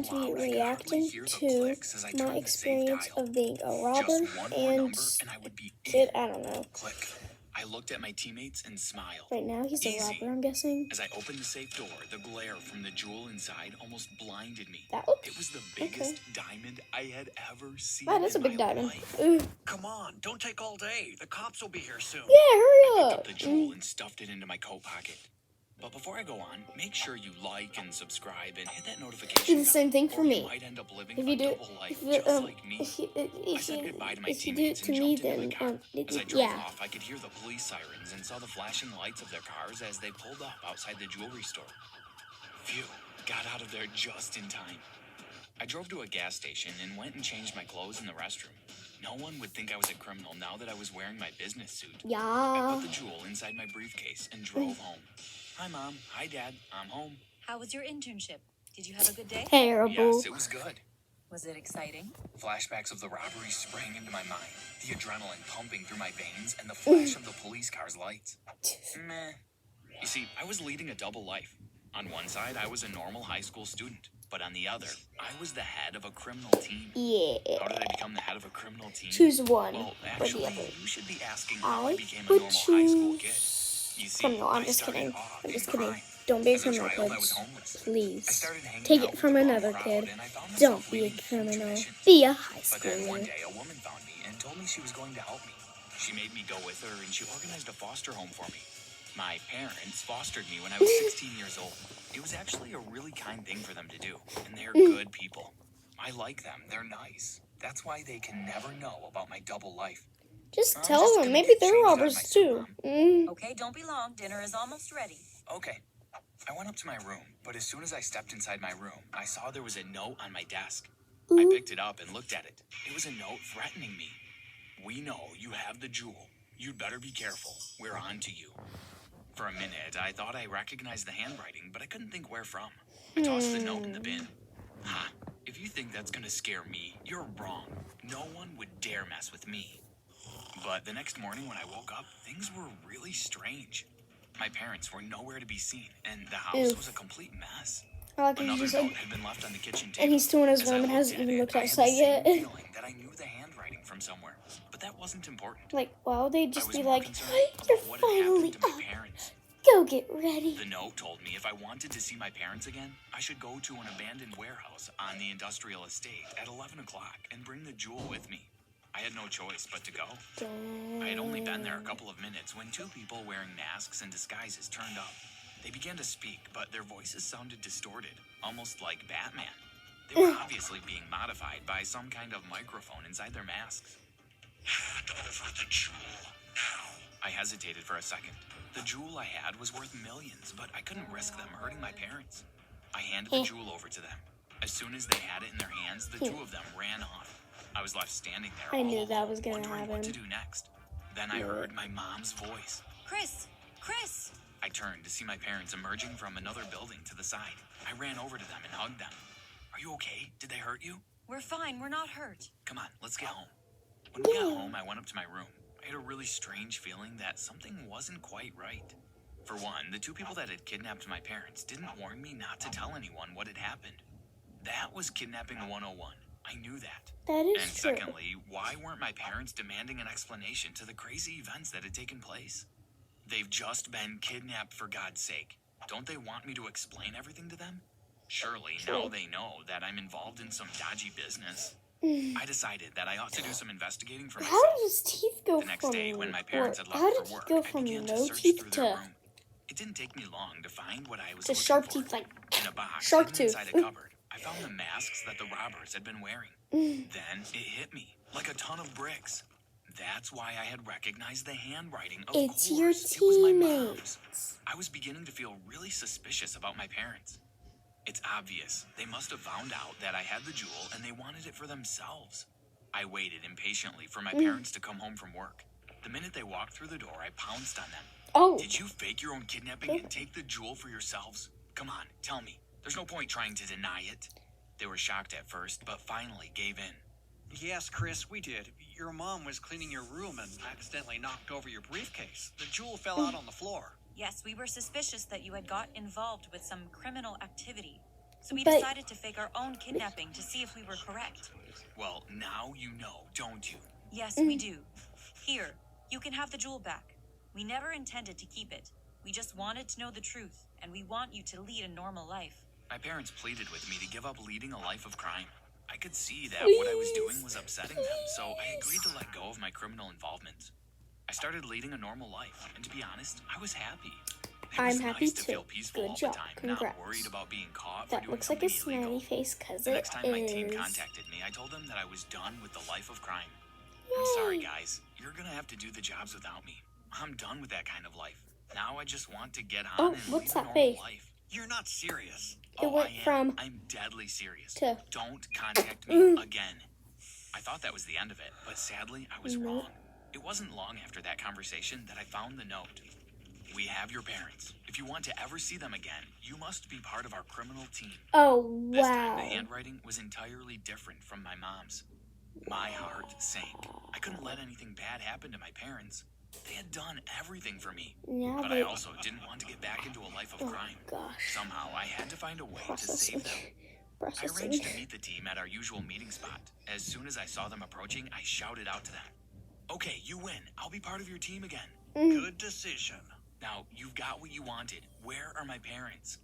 to be reacting to my experience of being a robber and kid. I don't know. Click. I looked at my teammates and smiled. Right now, he's a robber, I'm guessing. As I opened the safe door, the glare from the jewel inside almost blinded me. It was the biggest diamond I had ever seen. That is a big diamond. Come on, don't take all day. The cops will be here soon. Yeah, hurry up. I picked up the jewel and stuffed it into my coat pocket. But before I go on, make sure you like and subscribe and hit that notification Do the same thing for me. You might end up living If you a do, double life just like me. if you do it to me, then As I drove off, I could hear the police sirens and saw the flashing lights of their cars as they pulled up outside the jewelry store. Phew, got out of there just in time. I drove to a gas station and went and changed my clothes in the restroom. No one would think I was a criminal now that I was wearing my business suit. Yeah. I put the jewel inside my briefcase and drove home. Hi, Mom. Hi, Dad. I'm home. How was your internship? Did you have a good day? Terrible. Yes, it was good. Was it exciting? Flashbacks of the robbery sprang into my mind, the adrenaline pumping through my veins, and the flash of the police car's lights. Meh. You see, I was leading a double life. On one side, I was a normal high school student, but on the other, I was the head of a criminal team. Yeah. How did I become the head of a criminal team? Choose one Well, or actually, the other. you should be asking how I became a would normal high school kid. choose You see, criminal. I'm I just started kidding. off I'm in just kidding. crime. Don't be a As a criminal, child, I was kids. homeless. I Please. started hanging Take out it with from the wrong another crowd, kid. and I found myself Don't be a leading few criminal. traditions. Be a high But then one schooler. day, a woman found me and told me she was going to help me. She made me go with her, and she organized a foster home for me. My parents fostered me when I was 16 years old. It was actually a really kind thing for them to do, and they're good people. I like them. They're nice. That's why they can never know about my double life. Just I'm tell just them. gonna Maybe get they're changed out of robbers my too. suit, Okay, don't be long. Dinner is almost ready. Okay. I went up to my room, but as soon as I stepped inside my room, I saw there was a note on my desk. I picked it up and looked at it. It was a note threatening me. We know you have the jewel. You'd better be careful. We're on to you. For a minute, I thought I recognized the handwriting, but I couldn't think where from. I tossed the note in the bin. Ha! If you think that's gonna scare me, you're wrong. No one would dare mess with me. But the next morning when I woke up, things were really strange. My parents were nowhere to be seen, and the house was a complete mess. I like how Another he's note like, had been left on the kitchen table. and he's still in his As I room and looked hasn't at even it, looked I had the outside same yet. feeling that I knew the handwriting from somewhere, but that wasn't important. Like, why would they I just was be more like, concerned you're about what had finally happened to my up. parents. Go get ready. The note told me if I wanted to see my parents again, I should go to an abandoned warehouse on the industrial estate at 11 o'clock and bring the jewel with me. I had no choice but to go. I had only been there a couple of minutes when two people wearing masks and disguises turned up. They began to speak, but their voices sounded distorted, almost like Batman. They were obviously being modified by some kind of microphone inside their masks. Hand over the jewel now. I hesitated for a second. The jewel I had was worth millions, but I couldn't risk them hurting my parents. I handed the jewel over to them. As soon as they had it in their hands, the two of them ran off. I was left standing there, I knew all that alone, was gonna wondering what to happen. do next. Then I heard my mom's voice. Chris! Chris! I turned to see my parents emerging from another building to the side. I ran over to them and hugged them. Are you okay? Did they hurt you? We're fine. We're not hurt. Come on, let's get home. When we got home, I went up to my room. I had a really strange feeling that something wasn't quite right. For one, the two people that had kidnapped my parents didn't warn me not to tell anyone what had happened. That was kidnapping 101. I knew that. That is And true. secondly, why weren't my parents demanding an explanation to the crazy events that had taken place? They've just been kidnapped, for God's sake. Don't they want me to explain everything to them? Surely now they know that I'm involved in some dodgy business. I decided that I ought to do some investigating for myself. How does teeth go The next from? day, when my Or parents had how left did for he work, go I from began to no search teeth through their to room. It didn't take me long to find what I was to looking sharp for. teeth? Like In a box shark hidden tooth. inside a cupboard, I found the masks that the robbers had been wearing. Then it hit me like a ton of bricks. That's why I had recognized the handwriting. Of It's course, your it was my mom's. teammates. I was beginning to feel really suspicious about my parents. It's obvious. They must have found out that I had the jewel and they wanted it for themselves. I waited impatiently for my parents to come home from work. The minute they walked through the door, I pounced on them. Oh, Did you fake your own kidnapping and take the jewel for yourselves? Come on, tell me. There's no point trying to deny it. They were shocked at first, but finally gave in. Yes, Chris, we did. Your mom was cleaning your room and accidentally knocked over your briefcase. The jewel fell out on the floor. Yes, we were suspicious that you had got involved with some criminal activity. So we But- decided to fake our own kidnapping to see if we were correct. Well, now you know, don't you? Yes, we do. Here, you can have the jewel back. We never intended to keep it. We just wanted to know the truth, and we want you to lead a normal life. My parents pleaded with me to give up leading a life of crime. I could see that what I was doing was upsetting them, so I agreed to let go of my criminal involvement. I started leading a normal life, and to be honest, I was happy. It was I'm happy nice to too. feel peaceful Good all job. the time, Congrats. not worried about being caught for That doing looks like a something illegal. smiley face because The it next time my team is. contacted me, I told them that I was done with the life of crime. I'm sorry, guys. You're gonna have to do the jobs without me. I'm done with that kind of life. Now I just want to get on Oh, and what's lead a that normal face? life. You're not serious. It went I am. from I'm deadly serious. to- Don't contact me again. I thought that was the end of it, but sadly, I was wrong. It wasn't long after that conversation that I found the note. We have your parents. If you want to ever see them again, you must be part of our criminal team. Oh, This time, wow. the handwriting was entirely different from my mom's. My heart sank. I couldn't let anything bad happen to my parents. They had done everything for me. Yeah, But but I also didn't want to get back into a life of oh crime. gosh. Somehow, I had to find a way to Processing. save them. I Processing. arranged to meet the team at our usual meeting spot. As soon as I saw them approaching, I shouted out to them, "Okay, you win. I'll be part of your team again. Good decision. Now, you've got what you wanted. Where are my parents?"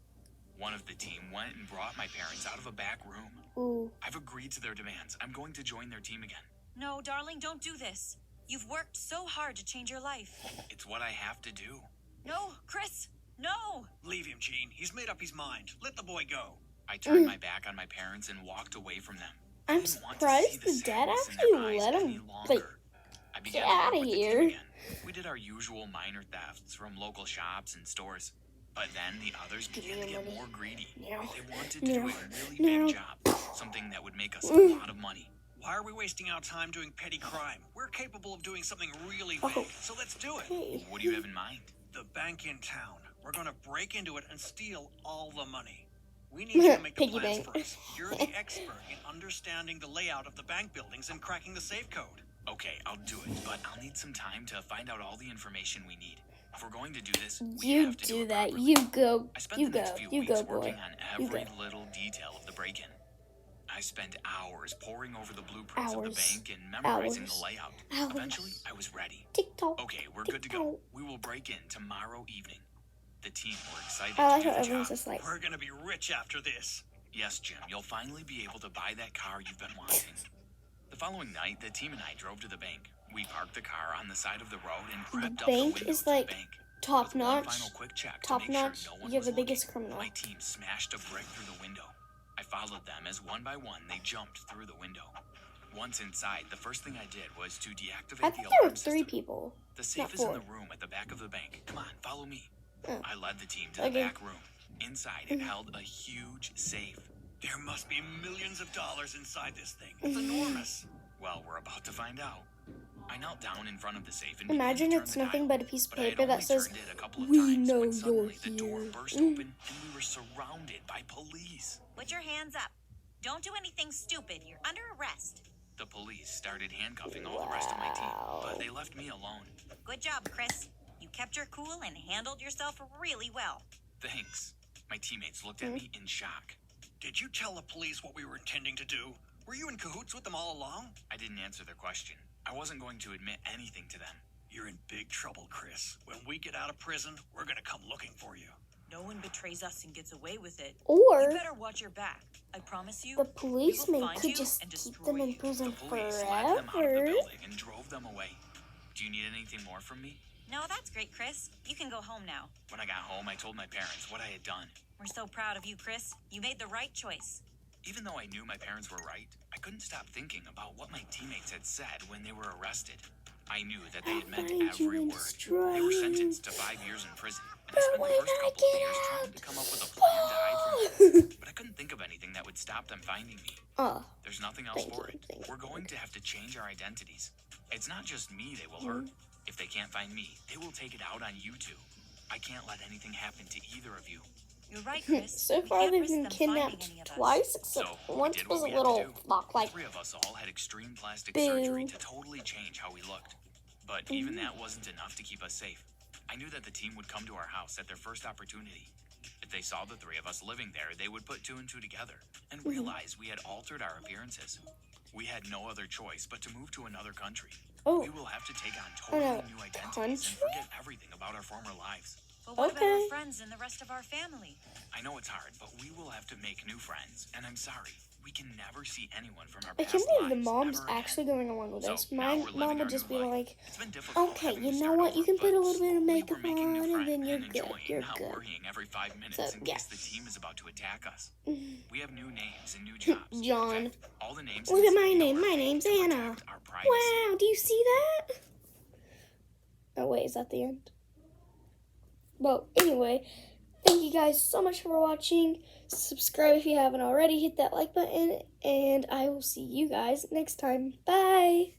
One of the team went and brought my parents out of a back room. Ooh. I've agreed to their demands. I'm going to join their team again. No, darling, don't do this. You've worked so hard to change your life. It's what I have to do. No, Chris, no! Leave him, Gene. He's made up his mind. Let the boy go. I turned my back on my parents and walked away from them. I I'm didn't want to see surprised the the dad sadness in actually their eyes let any him, longer. like, I began get to work outta with the team here. again. We did our usual minor thefts from local shops and stores. But then the others began to get more greedy. No. They wanted to do a really No. big job, something that would make us a lot of money. Why are we wasting our time doing petty crime? We're capable of doing something really Oh. big, so let's do it. Hey. What do you have in mind? The bank in town. We're gonna break into it and steal all the money. We need you to make the Piggy plans bank. first. You're the expert in understanding the layout of the bank buildings and cracking the safe code. Okay, I'll do it, but I'll need some time to find out all the information we need. If we're going to do this, we You have to do it that. properly. You go. I spent You the go. next few You weeks go, boy. working on You every go. little detail of the break-in. I spent hours poring over the blueprints of the Hours. bank and memorizing Hours. the layout. Hours. Eventually, I was ready. TikTok. Okay, we're good to go. We will break in tomorrow evening. The team were excited I like to how do the everyone's job. just like, We're gonna be rich after this. Yes, Jim, you'll finally be able to buy that car you've been wanting. The following night, the team and I drove to the bank. We parked the car on the side of the road and crept up the bank window is to the like bank. top With one notch. final quick check to Top make sure notch. no one You're was the biggest looking, criminal. My team smashed a brick through the window. I followed them as one by one they jumped through the window. Once inside, the first thing I did was to deactivate I the think there were alarm 3 system. people. The safe not is in 4. the room at the back of the bank. Come on, follow me. Oh. I led the team to the Okay. back room. Inside, it held a huge safe. There must be millions of dollars inside this thing. It's enormous. Well, we're about to find out. I knelt down in front of the safe and began Imagine to turn it's the nothing dial. but a piece of But I had paper that only says, turned it a couple of "We times know when you're suddenly the door here." burst open and we were surrounded by police. Put your hands up. Don't do anything stupid. You're under arrest. The police started handcuffing all the rest of my team, but they left me alone. Good job, Chris. You kept your cool and handled yourself really well. Thanks. My teammates looked at me in shock. Did you tell the police what we were intending to do? Were you in cahoots with them all along? I didn't answer their question. I wasn't going to admit anything to them. You're in big trouble, Chris. When we get out of prison, we're gonna come looking for you. No one betrays us and gets away with it. Or You better watch your back. I promise you. the we will policeman find could you just and keep destroy them in you. prison The police led them out of the forever. building and drove them away. Do you need anything more from me? No, that's great, Chris. You can go home now. When I got home, I told my parents what I had done. We're so proud of you, Chris. You made the right choice. Even though I knew my parents were right, I couldn't stop thinking about what my teammates had said when they were arrested. I knew that they had meant Find you every and word. destroy They were you. sentenced to 5 years in prison. And I But spent the when first I couple of get years out- trying to come up with a plan to hide from them. But I couldn't think of anything that would stop them finding me. Oh, There's nothing else Thank for you, it. thank you, We're going to have to change our identities. It's not just me they will hurt. If they can't find me, they will take it out on you two. I can't let anything happen to either of you. You're right, Chris. so We far can't they've risk been them finding kidnapped any of us. twice, except So, we once did was what a we had to little do. lock like. 3 of us all had extreme plastic Boo. surgery to totally change how we looked. But even that wasn't enough to keep us safe. I knew that the team would come to our house at their first opportunity. If they saw the three of us living there, they would put two and two together and realize we had altered our appearances. We had no other choice but to move to another country. Oh, We will have to take on totally new identities and country? forget everything about our former lives. But what about Okay. our friends and the rest of our family? I know it's hard, but we will have to make new friends, and I'm sorry. We can never see anyone from our I past can't believe the lives mom's ever again. actually going along with So, this. now My we're living mom our would just new be life. like, It's been difficult okay, having to you know start what? You over, can put a but little bit of slowly makeup we're making new on, and friends then you're and good. enjoying You're not good. worrying every 5 minutes So, in yeah. case the team is about to attack us. We have new names and new jobs. In John. fact, all the names Look in at the my city name. know My our name's to Anna. protect our privacy. Wow, do you see that? Oh, wait, is that the end? Well, anyway, thank you guys so much for watching. Subscribe if you haven't already. Hit that like button. And I will see you guys next time. Bye.